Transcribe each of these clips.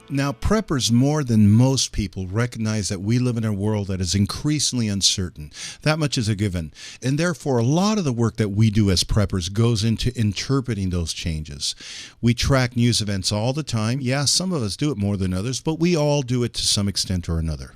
Now, preppers more than most people recognize that we live in a world that is increasingly uncertain. That much is a given. And therefore, a lot of the work that we do as preppers goes into interpreting those changes. We track news events all the time. Yeah, some of us do it more than others, but we all do it to some extent or another.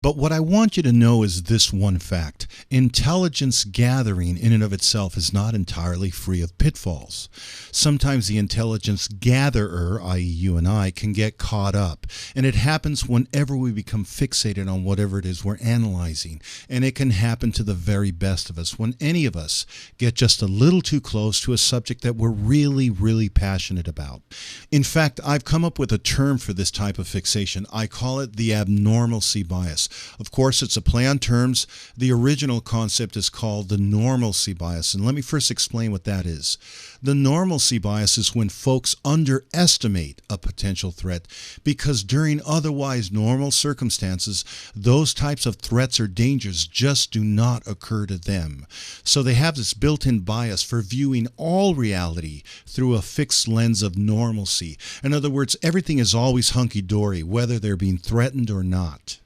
But what I want you to know is this one fact. Intelligence gathering in and of itself is not entirely free of pitfalls. Sometimes the intelligence gatherer, i.e. you and I, can get caught up. And it happens whenever we become fixated on whatever it is we're analyzing. And it can happen to the very best of us when any of us get just a little too close to a subject that we're really, really passionate about. In fact, I've come up with a term for this type of fixation. I call it the abnormalcy bias. Of course, it's a play on terms. The original concept is called the normalcy bias. And let me first explain what that is. The normalcy bias is when folks underestimate a potential threat because during otherwise normal circumstances, those types of threats or dangers just do not occur to them. So they have this built-in bias for viewing all reality through a fixed lens of normalcy. In other words, everything is always hunky-dory, whether they're being threatened or not.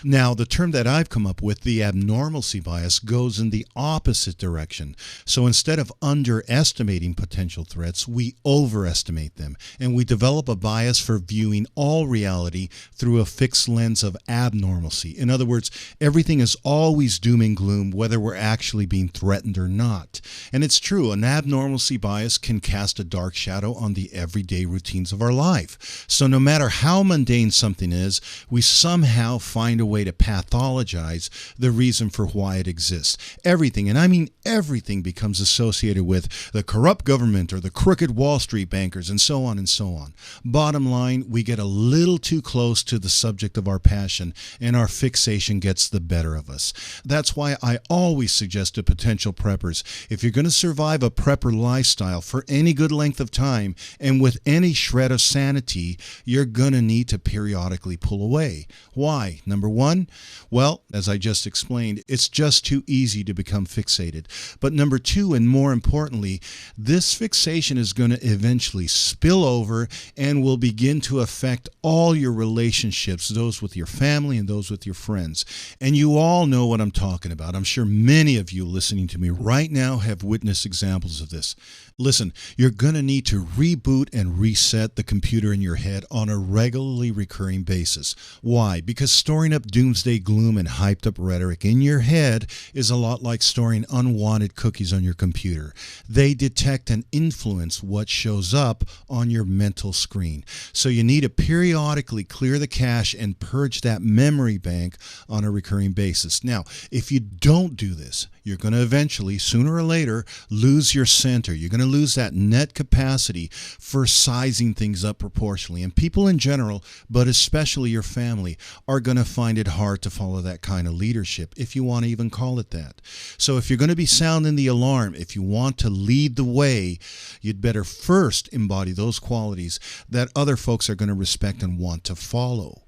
Now, the term that I've come up with, the abnormalcy bias, goes in the opposite direction. So instead of underestimating potential threats, we overestimate them. And we develop a bias for viewing all reality through a fixed lens of abnormalcy. In other words, everything is always doom and gloom, whether we're actually being threatened or not. And it's true, an abnormalcy bias can cast a dark shadow on the everyday routines of our life. So no matter how mundane something is, we somehow find a way to pathologize the reason for why it exists. Everything, and I mean everything, becomes associated with the corrupt government or the crooked Wall Street bankers and so on and so on. Bottom line, we get a little too close to the subject of our passion and our fixation gets the better of us. That's why I always suggest to potential preppers, if you're going to survive a prepper lifestyle for any good length of time and with any shred of sanity, you're going to need to periodically pull away. Why? Number one, well, as I just explained, it's just too easy to become fixated. But number two, and more importantly, this fixation is going to eventually spill over and will begin to affect all your relationships, those with your family and those with your friends. And you all know what I'm talking about. I'm sure many of you listening to me right now have witnessed examples of this. Listen, you're going to need to reboot and reset the computer in your head on a regularly recurring basis. Why? Because storing up doomsday gloom and hyped up rhetoric in your head is a lot like storing unwanted cookies on your computer. They detect and influence what shows up on your mental screen. So you need to periodically clear the cache and purge that memory bank on a recurring basis. Now, if you don't do this, you're going to eventually, sooner or later, lose your center. You're going to lose that net capacity for sizing things up proportionally. And people in general, but especially your family, are going to find it hard to follow that kind of leadership, if you want to even call it that. So if you're going to be sounding the alarm, if you want to lead the way, you'd better first embody those qualities that other folks are going to respect and want to follow.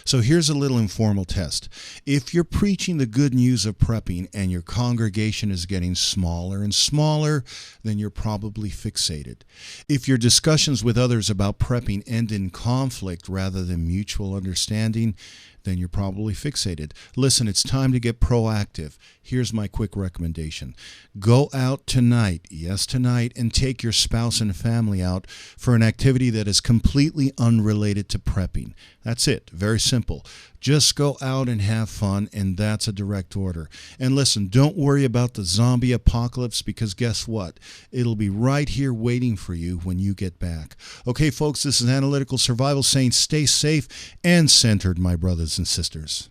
So here's a little informal test. If you're preaching the good news of prepping and your congregation is getting smaller and smaller, then you're probably fixated. If your discussions with others about prepping end in conflict rather than mutual understanding, then you're probably fixated. Listen, it's time to get proactive. Here's my quick recommendation. Go out tonight, yes, tonight, and take your spouse and family out for an activity that is completely unrelated to prepping. That's it. Very simple. Just go out and have fun, and that's a direct order. And listen, don't worry about the zombie apocalypse because guess what? It'll be right here waiting for you when you get back. Okay, folks, this is Analytical Survival saying stay safe and centered, my brothers and sisters.